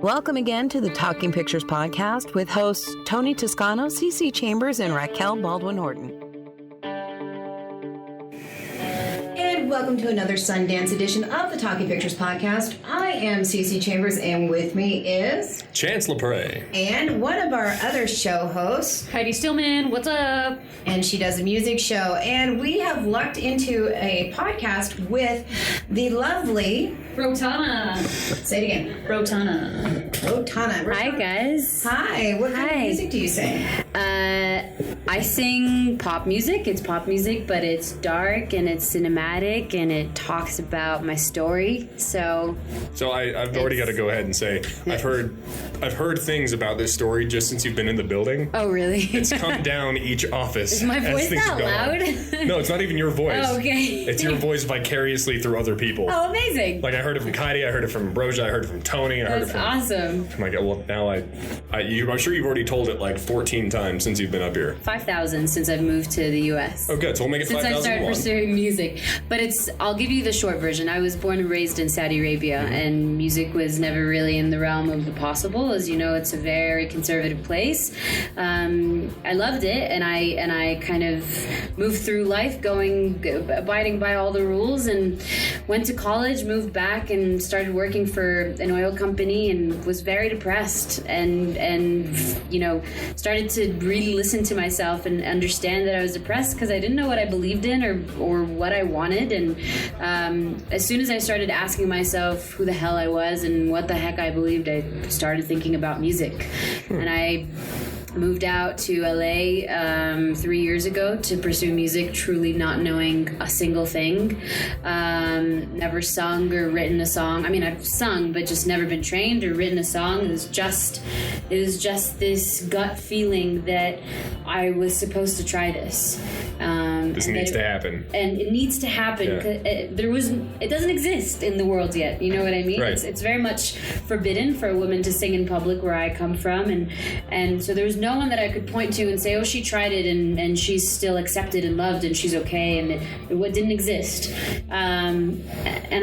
Welcome again to the Talking Pictures podcast with hosts Tony Toscano, Cici Chambers, and Raquel Baldwin-Horton. And welcome to another Sundance edition of the Talking Pictures podcast. I am Cici Chambers, and with me is Chance LaPrey. And one of our other show hosts, Kydee Stillman, what's up? And she does a music show. And we have lucked into a podcast with the lovely ROTANA. Say it again. ROTANA. Hi, guys. Hi. What kind of music do you sing? I sing pop music. It's pop music, but it's dark and it's cinematic and it talks about my story. So I've already got to go ahead and say I've heard things about this story just since you've been in the building. Oh, really? It's come down each office. Is my voice that loud? No, it's not even your voice. Oh, okay. It's your voice vicariously through other people. Oh, amazing. Like I heard it from Kydee, I heard it from Broja, I heard it from Tony, I heard it from... awesome. Oh my God, well now I'm sure you've already told it like 14 times since you've been up here. 5,000 since I've moved to the U.S. Oh good, so we'll make it 5,000. Since I started pursuing music. But I'll give you the short version. I was born and raised in Saudi Arabia, and music was never really in the realm of the possible. As you know, it's a very conservative place. I loved it, and I kind of moved through life abiding by all the rules, and went to college, moved back, and started working for an oil company, and was very depressed, and started to really listen to myself and understand that I was depressed because I didn't know what I believed in or what I wanted. And as soon as I started asking myself who the hell I was and what the heck I believed, I started thinking about music. And I moved out to LA 3 years ago to pursue music, truly not knowing a single thing. Never sung or written a song. I mean, I've sung, but just never been trained or written a song. It was just this gut feeling that I was supposed to try this. This needs to happen. And it needs to happen. Yeah. It doesn't exist in the world yet. You know what I mean? Right. It's very much forbidden for a woman to sing in public where I come from. And so there was no one that I could point to and say, oh, she tried it and she's still accepted and loved and she's okay. And it didn't exist. And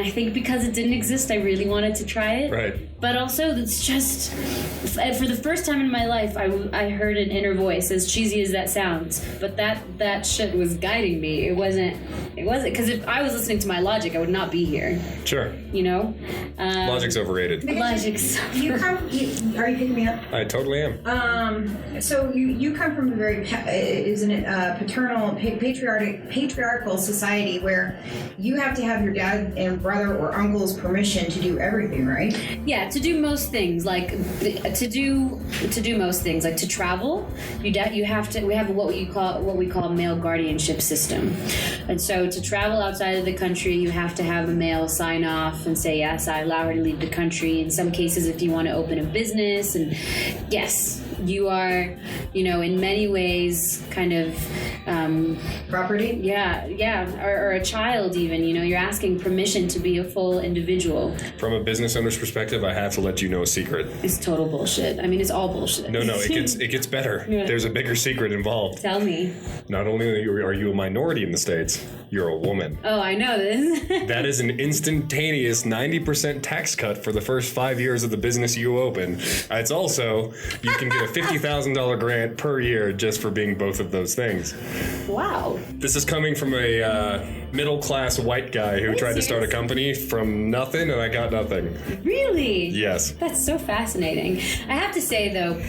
I think because it didn't exist, I really wanted to try it. Right. But also, it's just, for the first time in my life, I heard an inner voice, as cheesy as that sounds. But that shit was guiding me. It wasn't, because if I was listening to my logic, I would not be here. Sure. You know? Logic's overrated. Logic's overrated. Are you picking me up? I totally am. So you come from a very, isn't it, paternal, patriarchal society where you have to have your dad and brother or uncle's permission to do everything, right? Yeah, to do most things, like to do most things, like to travel. You have to. We have what we call a male guardianship system, and so to travel outside of the country, you have to have a male sign off and say, yes, I allow her to leave the country. In some cases, if you want to open a business, and yes, you are, in many ways, kind of property. Yeah, or a child even. You're asking permission to be a full individual. From a business owner's perspective, I have to let you know a secret. It's total bullshit. I mean, it's all bullshit. No, it gets better. Yeah. There's a bigger secret involved. Tell me. Not only are you a minority in the States, you're a woman. Oh, I know this. That is an instantaneous 90% tax cut for the first 5 years of the business you open. It's also, you can get a $50,000 grant per year just for being both of those things. Wow. This is coming from a middle-class white guy who tried to start a company from nothing, and I got nothing. Really? Yes. That's so fascinating. I have to say, though,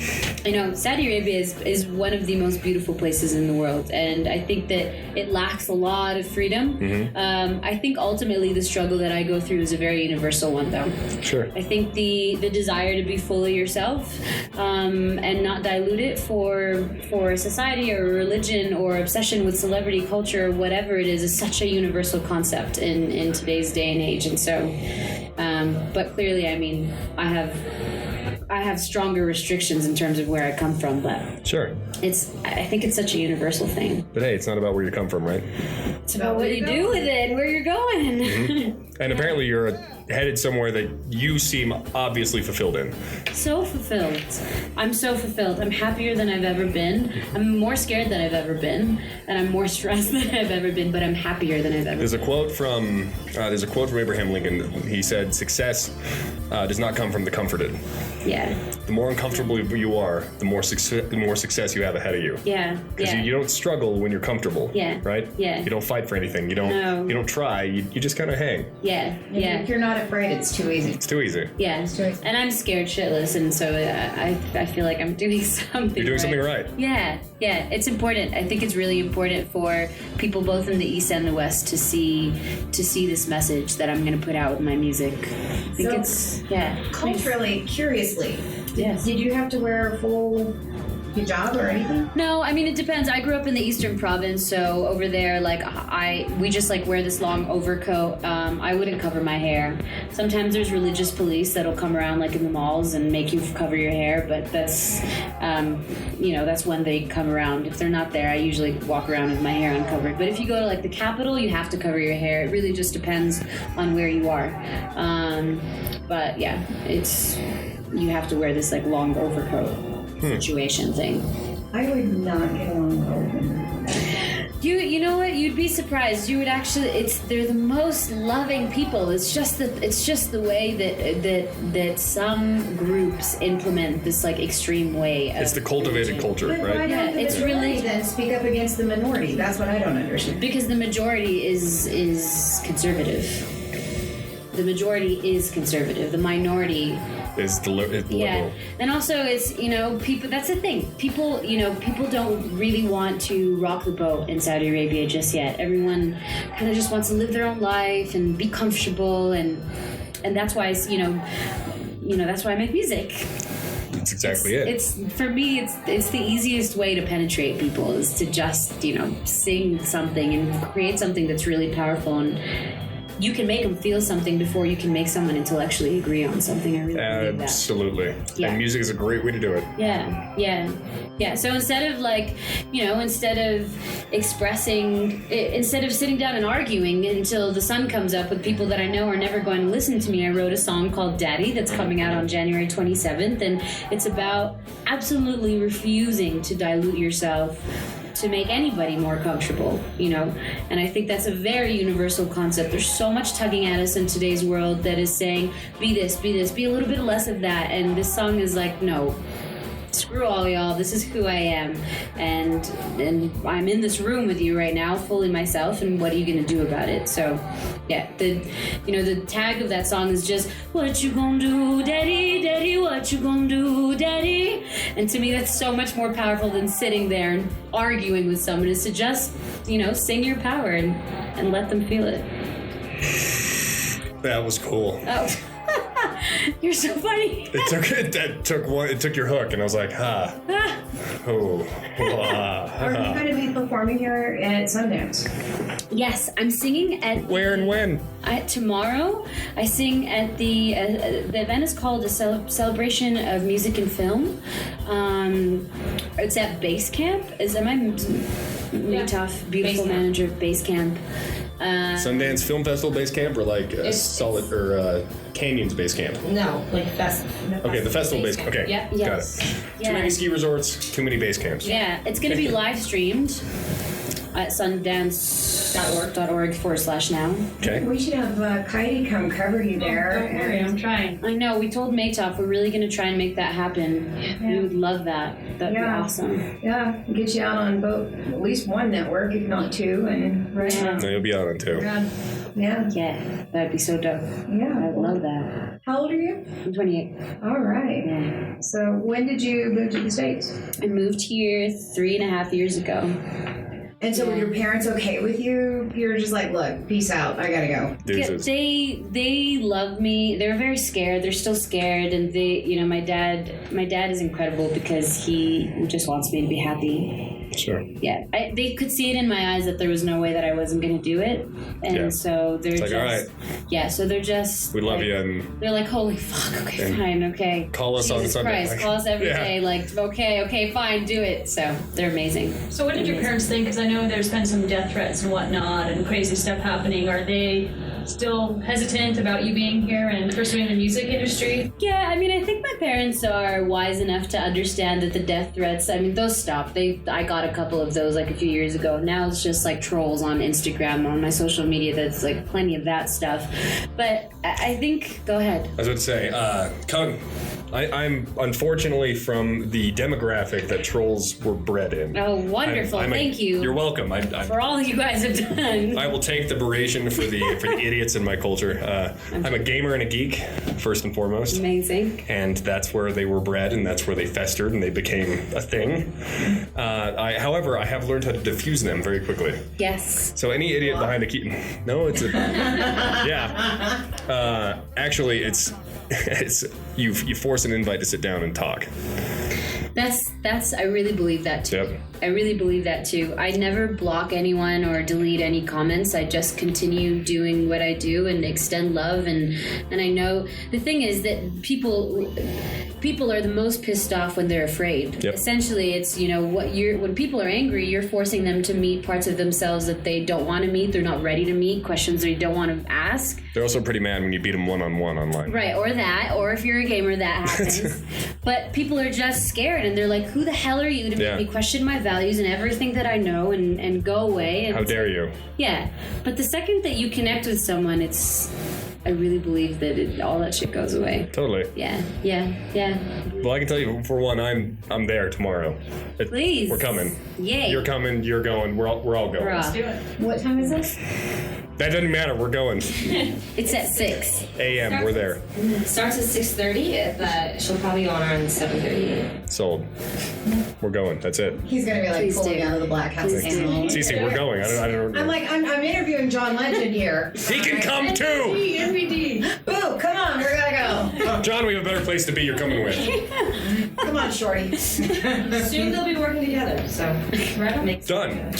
Saudi Arabia is one of the most beautiful places in the world, and I think that it lacks a lot of freedom. Mm-hmm. I think ultimately the struggle that I go through is a very universal one, though. Sure. I think the desire to be fully yourself and not dilute it for society or religion or obsession with celebrity culture or whatever it is such a universal concept in today's day and age. And so, but clearly, I mean, I have stronger restrictions in terms of where I come from, but sure, I think it's such a universal thing. But hey, it's not about where you come from, right? It's about what you do with it and where you're going. Mm-hmm. And apparently you're headed somewhere that you seem obviously fulfilled in. So fulfilled. I'm so fulfilled. I'm happier than I've ever been. I'm more scared than I've ever been, and I'm more stressed than I've ever been. But I'm happier than I've ever There's been. a quote from Abraham Lincoln. He said, "Success does not come from the comforted. Yeah. The more uncomfortable you are, the more success you have ahead of you. Yeah. Because Yeah. you don't struggle when you're comfortable. Yeah. Right. Yeah. You don't fight for anything. You don't. No. You don't try. You just kind of hang. Yeah. Yeah. If you're not afraid, it's too easy. It's too easy. Yeah, and I'm scared shitless, and so I feel like I'm doing something. You're doing something right. Yeah, it's important. I think it's really important for people both in the East and the West to see this message that I'm going to put out with my music. I think Culturally, curiously, Yes. did you have to wear a full hijab or anything? No, I mean it depends. I grew up in the Eastern Province, so over there, like we just like wear this long overcoat. I wouldn't cover my hair. Sometimes there's religious police that'll come around, like in the malls, and make you cover your hair. But that's, that's when they come around. If they're not there, I usually walk around with my hair uncovered. But if you go to like the capital, you have to cover your hair. It really just depends on where you are. But yeah, you have to wear this like long overcoat. Situation thing. I would not get along with women. You know what? You'd be surprised. You would actually. They're the most loving people. It's just the way that some groups implement this like extreme way. It's the cultivated culture, But why right? don't the it's majority really- then speak up against the minority? That's what I don't understand. Because the majority is conservative. The majority is conservative. The minority. Is liberal. Yeah, and also it's people. That's the thing. People don't really want to rock the boat in Saudi Arabia just yet. Everyone kind of just wants to live their own life and be comfortable, and that's why that's why I make music. That's exactly it. It's for me. It's the easiest way to penetrate people is to just sing something and create something that's really powerful and. You can make them feel something before you can make someone intellectually agree on something. I really believe that. Absolutely. Yeah. And music is a great way to do it. Yeah. So instead of instead of sitting down and arguing until the sun comes up with people that I know are never going to listen to me, I wrote a song called Daddy that's coming out on January 27th, and it's about absolutely refusing to dilute yourself to make anybody more comfortable, and I think that's a very universal concept. There's so much tugging at us in today's world that is saying, be this, be a little bit less of that, and this song is like, no, screw all y'all, this is who I am, and I'm in this room with you right now, fully myself, and what are you gonna do about it? So, yeah, the tag of that song is just, what you gonna do, daddy, daddy, what you gonna do, daddy? And to me, that's so much more powerful than sitting there and arguing with someone, is to just, sing your power and let them feel it. That was cool. Oh. You're so funny. It took your hook, and I was like, ha. Oh. Are you going to be performing here at Sundance? Yes, I'm singing at. Where and when? Tomorrow, I sing at the event is called a celebration of music and film. It's at Base Camp. Am I Maytoff, beautiful Base Camp. manager of Base Camp? Sundance Film Festival base camp, or like Canyons base camp? No, like that's. Okay, the festival base. Okay, Yeah. got Yes. it. Yeah. Too many ski resorts, too many base camps. Yeah, it's going to be live streamed at sundance.org/now. Okay. We should have Kydee come cover you there. Don't worry, I'm trying. I know, we told Maytoff we're really going to try and make that happen. We would love that. That'd be awesome. Yeah, get you out on both, at least one network, if not two, and So you'll be on it too. Yeah. Yeah, that'd be so dope. Yeah. I would love that. How old are you? I'm 28. All right. Yeah. So when did you move to the States? I moved here 3.5 years ago. And so were your parents okay with you? You're just like, look, peace out. I gotta go. Deuces. They love me. They're very scared. They're still scared, and my dad is incredible because he just wants me to be happy. Sure. Yeah, they could see it in my eyes that there was no way that I wasn't going to do it, and so they're like, just, all right. Yeah, so they're just, We love like, you, and they're like, holy fuck, okay, fine, okay. call us on Jesus Sunday. Christ, call us every Yeah. day, like, okay, fine, do it. So they're amazing. So what did your parents think? Because I know there's been some death threats and whatnot and crazy stuff happening. Are they still hesitant about you being here and pursuing the music industry? Yeah, I mean, I think my parents are wise enough to understand that the death threats, I mean, those stopped. I got a couple of those like a few years ago. Now it's just like trolls on Instagram, on my social media. That's like plenty of that stuff. But I think, go ahead. I was about to say, I'm unfortunately from the demographic that trolls were bred in. Oh, wonderful. Thank you. You're welcome. For all you guys have done. I will take the beration for the idiots in my culture. I'm a gamer and a geek, first and foremost. Amazing. And that's where they were bred, and that's where they festered, and they became a thing. However, I have learned how to diffuse them very quickly. Yes. So any idiot behind a key... No, it's a... Yeah. Actually, it's you force an invite to sit down and talk. That's I really believe that too. Yep. I really believe that too. I never block anyone or delete any comments. I just continue doing what I do and extend love, and I know the thing is that people are the most pissed off when they're afraid. Yep. Essentially, it's when people are angry, you're forcing them to meet parts of themselves that they don't want to meet, they're not ready to meet, questions they don't want to ask. They're also pretty mad when you beat them one-on-one online. Right, or if you're a gamer, that happens. But people are just scared, and they're like, who the hell are you to make me question my values and everything that I know and go away? And how dare you? Yeah, but the second that you connect with someone, I really believe that all that shit goes away. Totally. Yeah. Well, I can tell you, for one, I'm there tomorrow. Please. We're coming. Yay. You're coming, you're going, we're all going. Let's Do it. What time is this? That doesn't matter, we're going. It's at 6 a.m., we're there. Starts at 6:30, but she'll probably go on around 7:30. Sold. We're going, that's it. He's gonna be like Please pulling do. out of the black house. Cici, we're going. I don't I'm like, I'm interviewing John Legend here. He can come too! MVD. Boo, come on, we're gonna go. John, we have a better place to be, you're coming with. Come on, shorty. Soon they'll be working together, so makes Done.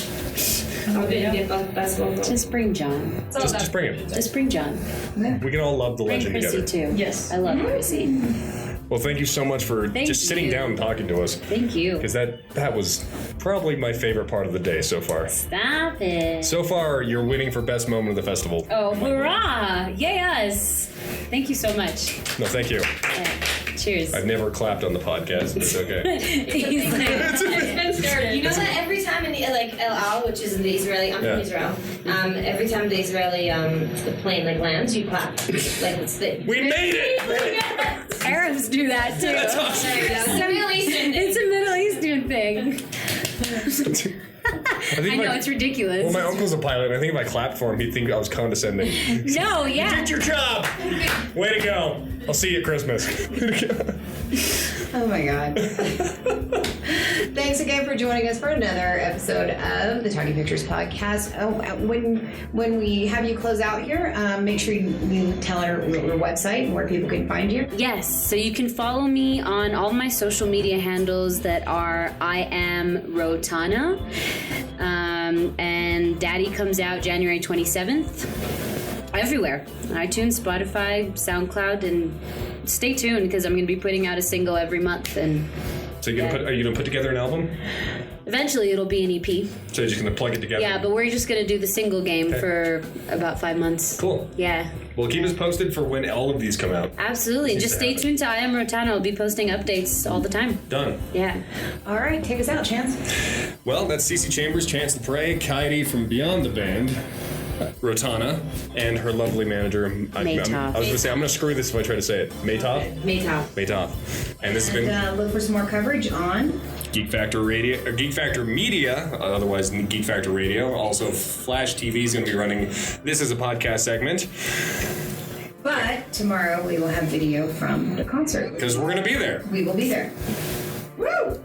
I'll get basketball. Just bring John. Just bring him. Just bring John. We can all love the Bring legend Chrissy together. too. Yes. I love Chrissy. Well, thank you so much for Thank just sitting you. down and talking to us. Thank you. Because that was probably my favorite part of the day so far. Stop it. So far, you're winning for best moment of the festival. Oh, hurrah! Yay us! Thank you so much. No, thank you. Yeah. Cheers. I've never clapped on the podcast, but it's okay. He's like, It's been started. You know that every time in the, like El Al, which is in the Israeli, I'm Yeah. from Israel. Every time the Israeli the plane lands, you clap. Like it's the We made it! Arabs do that too. That's awesome. it's a Middle Eastern. It's a Middle Eastern thing. I know, it's ridiculous. Well, my uncle's a pilot, and I think if I clapped for him, he'd think I was condescending. No, yeah. Did your job! Way to go! I'll see you at Christmas. Oh my God. Thanks again for joining us for another episode of the Talking Pictures podcast. Oh, when we have you close out here, make sure you tell our website and where people can find you. Yes, so you can follow me on all my social media handles that are I am Rotana. And Daddy comes out January 27th. Everywhere. iTunes, Spotify, SoundCloud, and stay tuned because I'm going to be putting out a single every month. And So are you gonna put together an album? eventually it'll be an EP. So you're just gonna plug it together? Yeah, but we're just going to do the single game for about 5 months. Cool. Yeah. Well, keep us posted for when all of these come out. Absolutely. Seems Just to stay happen. tuned to I Am Rotana. I'll be posting updates all the time. Done. Yeah. All right, take us out, Chance. Well, that's Cici Chambers, Chance the Prey, Kydee from Beyond the Band, Rotana, and her lovely manager. I was gonna say, I'm gonna screw this if I try to say it. Maytop. And this has been Look for some more coverage on Geek Factor Radio, or Geek Factor Media, otherwise Geek Factor Radio. Also, Flash TV is going to be running this as a podcast segment But tomorrow we will have video from the concert. because we're going to be there. We will be there. Woo! All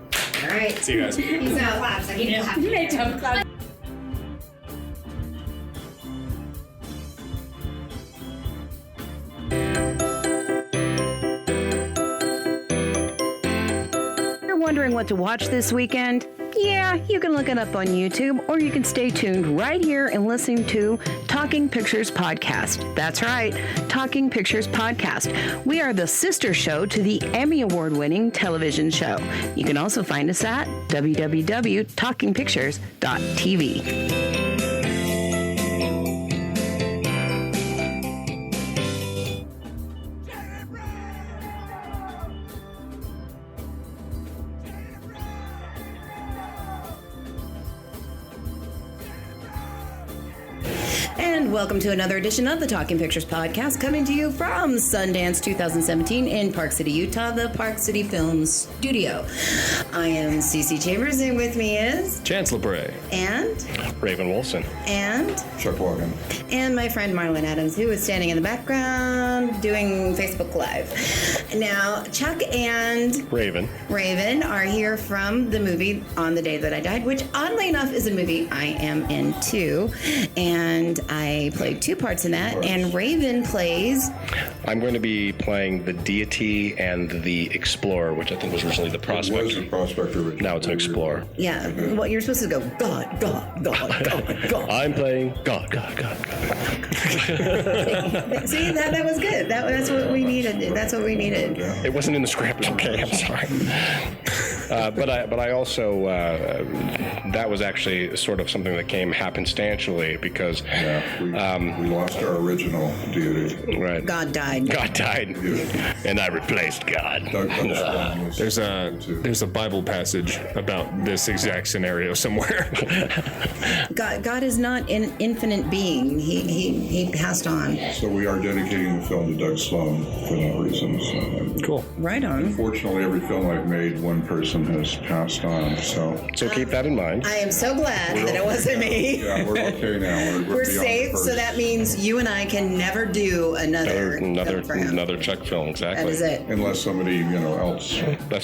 right. See you guys. Peace out. Claps. I need to clap. You're wondering what to watch this weekend? Yeah, you can look it up on YouTube, or you can stay tuned right here and listen to Talking Pictures Podcast. That's right, Talking Pictures Podcast. We are the sister show to the Emmy Award-winning television show. You can also find us at www.talkingpictures.tv. welcome to another edition of the Talking Pictures podcast, coming to you from Sundance 2017 in Park City, Utah, the Park City Film Studio. I am Cici Chambers, and with me is Chance LeBray and Hraefn Wulfson and Chuck Waagen and my friend Marlen Adems, who is standing in the background doing Facebook Live. Now, Chuck and Hraefn are here from the movie On the Day That I Died, which oddly enough is a movie I am in too, and I played two parts in that, and Hraefn plays... I'm going to be playing the deity and the explorer, which I think was originally the prospector. It was the prospector originally. Now it's an explorer. Yeah, well, you're supposed to go, God, God, God, God, God. I'm playing God. See, that was good. That's what we needed. That's what we needed. It wasn't in the script. Okay, I'm sorry. But I also that was actually sort of something that came happenstantially because we lost our original deity. Right. God died. God died, and I replaced God. There's a Bible passage about this exact scenario somewhere. God is not an infinite being. He passed on. So we are dedicating the film to Doug Sloan for that reason. So, Cool. Right on. unfortunately, every film I've made, one person has passed on. So keep that in mind. I am so glad that it wasn't me. yeah, we're okay now. We're beyond safe, the so first. that means you and I can never do another film for him. Another Chuck film, exactly. That is it. Unless somebody That's else.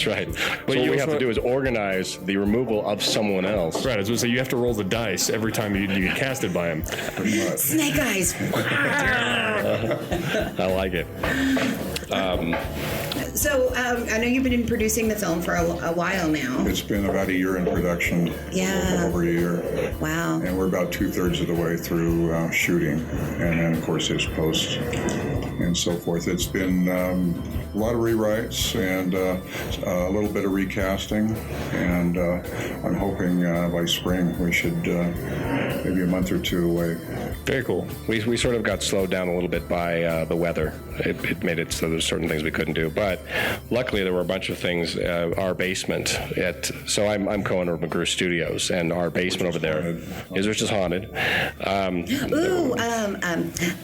right. But you what we have also- to do is organize the removal of someone else. Right, so you have to roll the dice every time you get casted by him. Pretty much. Snake eyes. I like it. So I know you've been producing the film for a while now. It's been about a year in production. Yeah. A little over a year. Wow. And we're about 2/3 of the way through shooting, and then of course there's post and so forth. It's been a lot of rewrites and a little bit of recasting, and I'm hoping by spring we should maybe a month or two away. Very cool. We sort of got slowed down a little bit by the weather. It made it so there's certain things we couldn't do, but luckily there were a bunch of things. Our basement I'm co-owner of McGrew Studios, and our basement over there is just haunted. I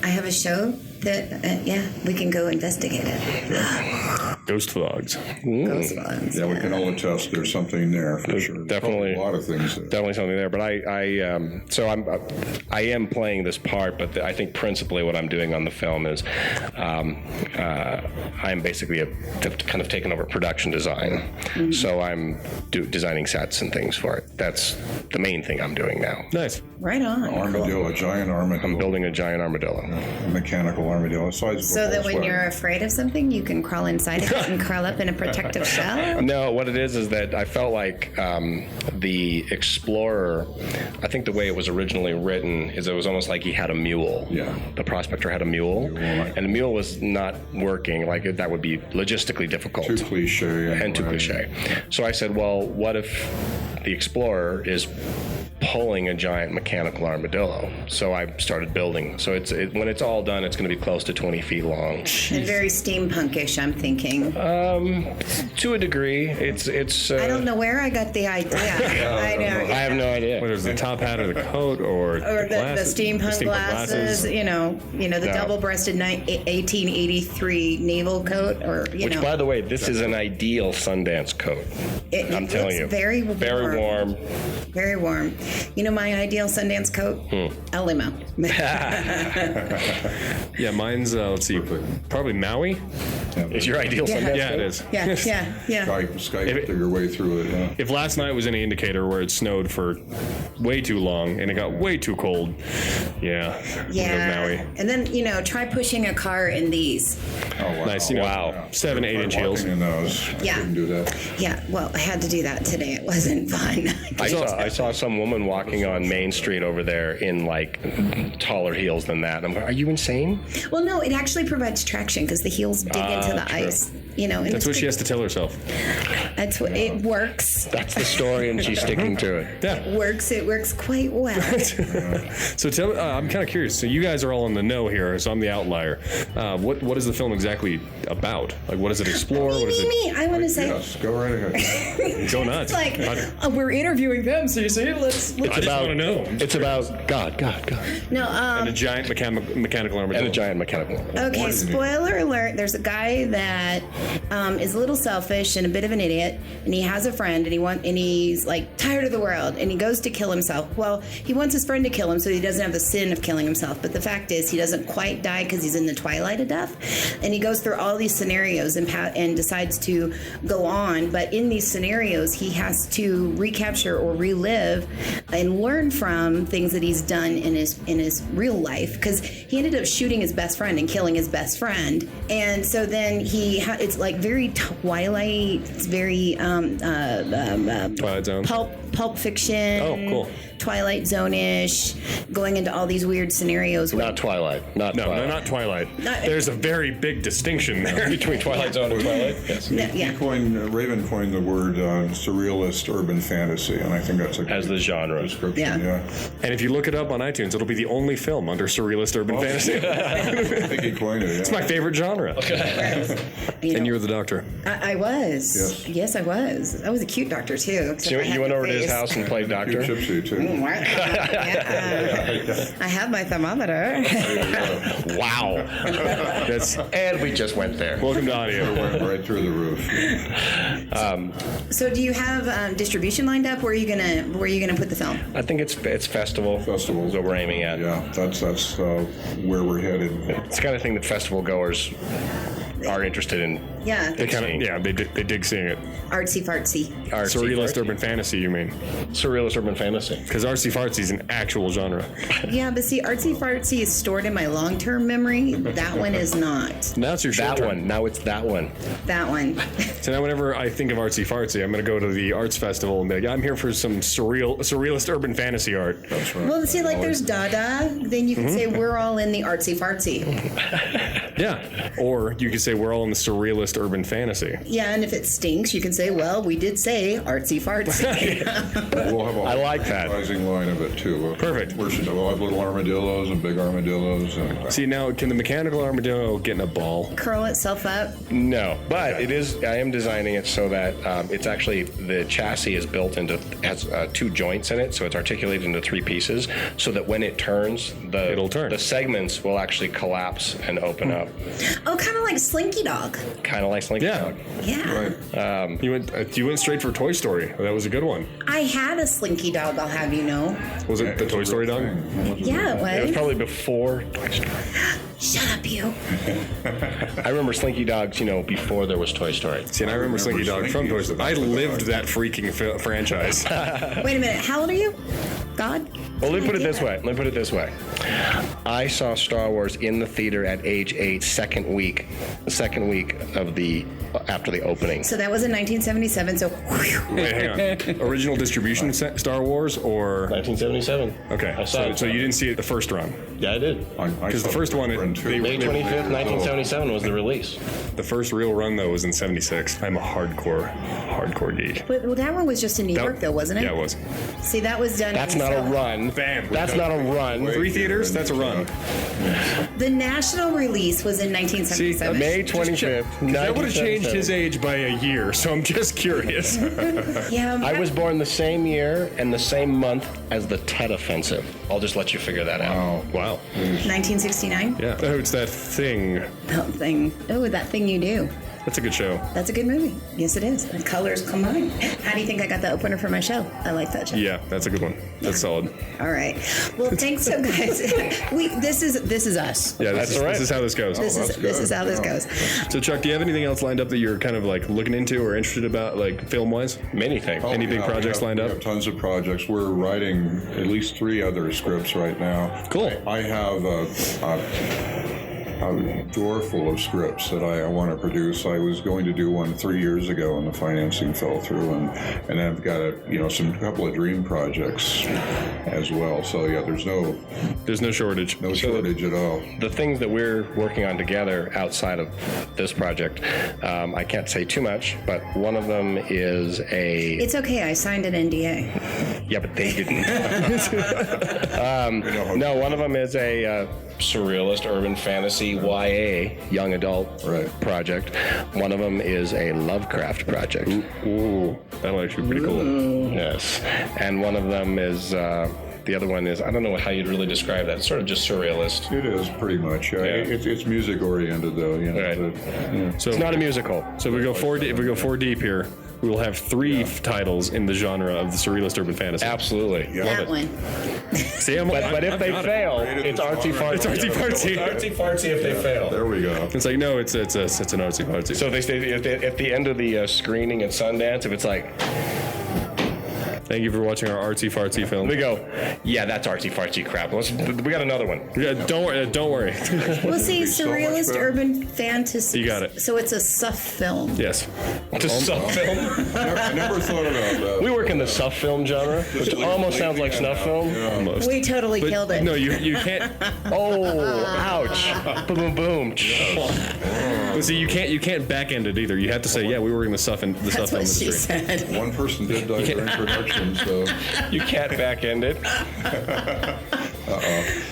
have a show that we can go investigate it. Ghost vlogs. Ghost ones. Yeah, we can all attest there's something there for sure. Definitely Probably a lot of things there. Definitely something there. But I am playing this part, but I think principally what I'm doing on the film is I'm basically kind of taken over production design. Mm-hmm. So I'm designing sets and things for it. That's the main thing I'm doing now. Nice. Right on. Armadillo, a giant armadillo. I'm building a giant armadillo. A mechanical armadillo. So that when you're afraid of something, you can crawl inside of it and curl up in a protective shell? No, what it is that I felt like the Explorer, I think the way it was originally written is it was almost like he had a mule. Yeah. The prospector had a mule, and the mule was not working. Like that would be logistically difficult. Too cliche. And too cliche. So I said, well, what if the Explorer is pulling a giant mechanical armadillo? So I started building. So when it's all done, it's going to be close to 20 feet long. And very steampunkish, I'm thinking. To a degree, it's. I don't know where I got the idea. I know. I have no idea. Whether it's the top hat or the coat or Or the steampunk glasses, you know, the double-breasted 1883 naval coat, or Which, by the way, this is an ideal Sundance coat. I'm telling you, very warm. very warm. Very warm. You know my ideal Sundance coat? A limo. Yeah, mine's let's see, probably Maui. Is your ideal Sundance Yeah, coat? it is. Yeah. Skype your way through it. Yeah. If last night was any indicator where it snowed for way too long and it got way too cold, Maui. And then, try pushing a car in these. Oh, wow. Nice, Wow. 7-8 inch heels. Walking in those. Yeah. Couldn't do that. Yeah, well, I had to do that today. It wasn't fun. I saw some woman walking on Main Street over there in like taller heels than that. I'm like, are you insane? Well, no, it actually provides traction because the heels dig into the true. ice. And That's what she has to tell herself. That's what it works. That's the story, and she's sticking to it. Yeah. It works quite well. So tell I'm kind of curious. So you guys are all in the know here, so I'm the outlier. What is the film exactly about? Like, what does it explore? What is it? I want to say. Yes, go right ahead. Go nuts. It's like we're interviewing them, so you see, let's. I just want to know. It's about God. No, And a giant mechanical armadillo. And a giant mechanical. Okay, spoiler alert. There's a guy that is a little selfish and a bit of an idiot, and he has a friend, and he's like tired of the world, and he goes to kill himself. Well, he wants his friend to kill him so he doesn't have the sin of killing himself. But the fact is, he doesn't quite die because he's in the twilight of death, and he goes through all these scenarios and decides to go on. But in these scenarios, he has to recapture or relive and learn from things that he's done in his real life, because he ended up shooting his best friend and killing his best friend. And so then it's like very Twilight. It's very Twilight Zone. Pulp Fiction. Oh, cool. Twilight Zone-ish, going into all these weird scenarios. Not Twilight. No, not Twilight. There's a very big distinction there Between Twilight Zone and Twilight. Yes. Raven coined the word surrealist urban fantasy, and I think that's a As the genre. description. Yeah. And if you look it up on iTunes, it'll be the only film under surrealist urban fantasy. I think he coined it. Yeah. It's my favorite genre. And you were the doctor. I was. Yes, I was. I was a cute doctor too. So you went over to his house and played doctor? Gypsy too. I have my thermometer. Wow. And we just went there. Welcome to audio. Went right through the roof. So, do you have distribution lined up? Where are you gonna put the film? I think it's festival. Festivals. Is what we're aiming at. Yeah, that's where we're headed. It's the kind of thing that festival goers are interested in. Yeah. They dig seeing it. Artsy fartsy. Surrealist urban fantasy, you mean? Surrealist urban fantasy. Because artsy fartsy is an actual genre. Yeah, but see, artsy fartsy is stored in my long-term memory. That one is not. Now it's your short That term. one. Now it's that one. That one. So now whenever I think of artsy fartsy, I'm going to go to the arts festival and be like, I'm here for some surrealist urban fantasy art. That's right. Well, see, like there's Dada. Then you can say we're all in the artsy fartsy. Yeah. Or you could say we're all in the surrealist urban fantasy. Yeah, and if it stinks, you can say, well, we did say artsy fartsy. We'll have a I like that. rising line of it too. Perfect. We'll have little armadillos and big armadillos. And See, now, can the mechanical armadillo get in a ball? Curl itself up. No, but it is. I am designing it so that it's actually the chassis is built into has two joints in it, so it's articulated into three pieces, so that when it turns, It'll turn. The segments will actually collapse and open up, Oh, kind of like Slinky Dog. kind of like Slinky Yeah. Dog. Yeah. right. You went straight for Toy Story. That was a good one. I had a Slinky Dog, I'll have you know. Was it the Toy Story dog? Yeah, it was. It was probably before Toy Story. Shut up, you. I remember Slinky Dogs, before there was Toy Story. See, and I remember Slinky Dog from Toy Story. I lived that freaking franchise. Wait a minute. How old are you? God? Well, let me put it this way. I saw Star Wars in the theater at age 8, the second week after the opening. So that was in 1977, so Wait, hang on. Original distribution Star Wars or 1977. okay? I saw So it. you didn't see it the first run. Yeah, I did. Because the first one, May 25th, 1977 was the release. the first real run though was in '76. I'm a hardcore geek. But well, that one was just in New York, though, wasn't it? Yeah, it was. See, that was done. That's not a run. Bam. That's not a run. 3 theaters. That's a run. The national release was in 1977. May 25th. That would have changed 1977. his age by a year. So I'm just curious. Yeah, I was born the same year and the same month as the Tet Offensive. I'll just let you figure that out. Wow. 1969. Yeah. Oh, it's that thing. That thing. Oh, that thing you do. That's a good show. That's a good movie. Yes, it is. The colors come on. How do you think I got the opener for my show? I like that show. Yeah, that's a good one. That's solid. All right. Well, thanks so guys. This is us. Yeah, That's all right. This is how this goes. This is how this goes. So Chuck, do you have anything else lined up that you're kind of like looking into or interested about, like film-wise? Many things. Any big projects lined up? We have tons of projects. We're writing at least 3 other scripts right now. Cool. I have a drawer full of scripts that I want to produce. I was going to do one 3 years ago, and the financing fell through, and I've got a couple of dream projects as well. So yeah, there's no shortage. No shortage at all. The things that we're working on together outside of this project, I can't say too much, but one of them is a... It's okay, I signed an NDA. Yeah, but they didn't. No, one of them is a surrealist urban fantasy YA young adult project. One of them is a Lovecraft project. Ooh, that'll actually be pretty cool. Yes. And one of them is... the other one is, I don't know how you'd really describe that. It's sort of just surrealist. It is, pretty much. It's music oriented, though. Right. So it's not a musical. So if we go four deep here, we will have three titles in the genre of the surrealist urban fantasy. Absolutely. That one. See, but if they fail, it's artsy fartsy. It's artsy fartsy. It's artsy fartsy if they fail. There we go. It's like, no, it's an artsy fartsy. So if they stay at the end of the screening at Sundance, if it's like, thank you for watching our artsy fartsy film. we go, yeah, that's artsy fartsy crap. We got another one. Yeah, don't worry. We'll see, so much surrealist better. urban fantasy. You got it. So it's a suff film. Yes. It's a suff film. I never thought about that. We work in the suff film genre, which almost sounds like snuff film. Almost. We totally But killed it. No, you can't. Oh, ouch! Boom, boom, boom. Well, see, you can't back end it either. You have to say, yeah, we were in the stuff in the That's stuff film what she industry. said. One person did die during production, so You can't back end it.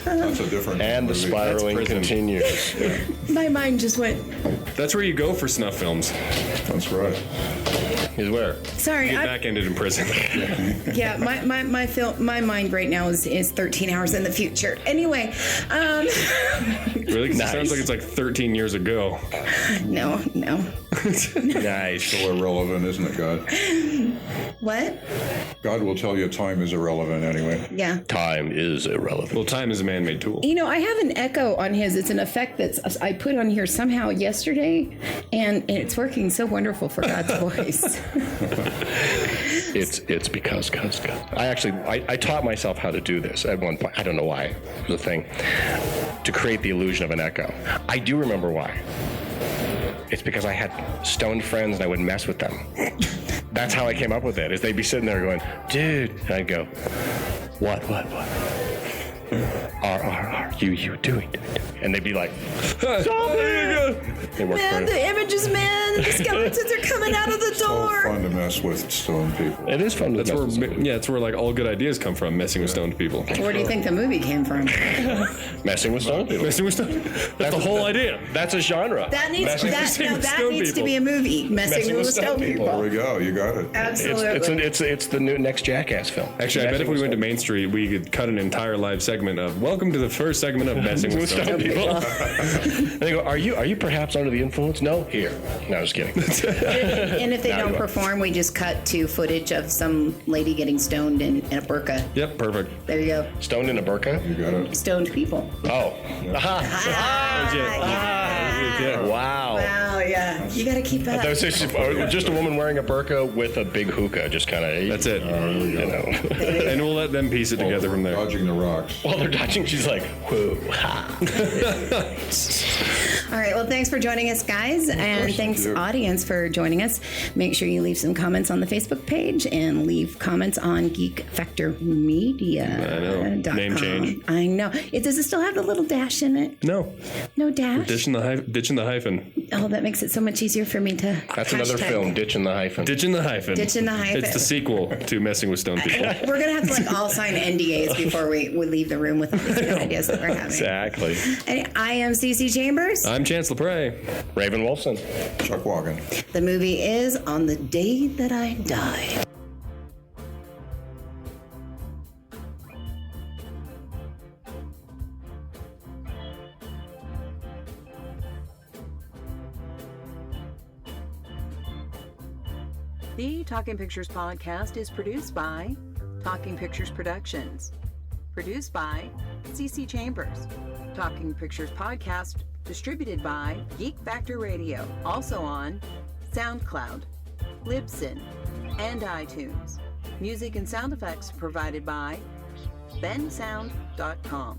that's a different And the movie. spiraling That's prison. continues. My mind just went, That's where you go for snuff films. That's right. Is where? sorry, You get back ended in prison. yeah, my mind right now is 13 hours in the future. Anyway, Really? 'Cause Nice. It sounds like it's like 13 years ago. no. Nice. Still irrelevant, isn't it, God? What? God will tell you time is irrelevant anyway. Yeah. Time is irrelevant. Well, time is a man-made tool. You know, I have an echo on his. It's an effect I put on here somehow yesterday, and it's working so wonderful for God's voice. It's because God. I taught myself how to do this at one point. I don't know why. It was a thing. To create the illusion of an echo. I do remember why. It's because I had stoned friends and I would mess with them. That's how I came up with it, is they'd be sitting there going, dude. And I'd go, what? R, you doing. And they'd be like, stop it! They work Man, for the images, man, the skeletons are coming out of the So door. fun to mess with stone people. It is fun to That's mess where, with somebody. yeah, it's where like all good ideas come from. Messing with stoned people. Where do you think the movie came from? Messing with stone people. Messing with stoned. That's the whole idea. That's a genre. That needs Messing with stone to people. be a movie. Messing with stone There people. we go. You got it. Absolutely. It's the new next Jackass film. Actually, I bet if we went to Main Street, we could cut an entire live segment of "Welcome to the first segment of Messing with Stone People." And they go, are you perhaps under the influence? No, here. No, I was kidding. And if they Now don't you are. perform, we just cut to footage of some lady getting stoned in a burqa. Yep, perfect. There you go. Stoned in a burqa? You got it. Stoned people. Oh. Yeah. Wow. Wow, yeah. You got to keep up. That was just a woman wearing a burqa with a big hookah, just kind of. That's it. You know. And we'll let them piece it together from there. Dodging the rocks. While they're dodging, she's like, whoa, ha. All right. Well, thanks for joining us, guys. And thanks, you. audience, for joining us. Make sure you leave some comments on the Facebook page and leave comments on Geek Factor Media. I know. Name change. I know. Does it still have the little dash in it? No, No dash? ditching the hyphen. Oh, that makes it so much easier for me to. That's another hashtag. film, Ditching the Hyphen. Ditching the hyphen. Ditching the hyphen. It's the sequel to Messing with Stone People. We're going to have to all sign NDAs before we leave the room with all these good ideas that we're having. Exactly. And I am Cici Chambers. I'm Chancellor Prey. Hraefn Wulfson. Chuck Waagen. The movie is On the Day That I Die. The Talking Pictures podcast is produced by Talking Pictures Productions. Produced by Cici Chambers. Talking Pictures podcast distributed by Geek Factor Radio. Also on SoundCloud, Libsyn, and iTunes. Music and sound effects provided by bensound.com.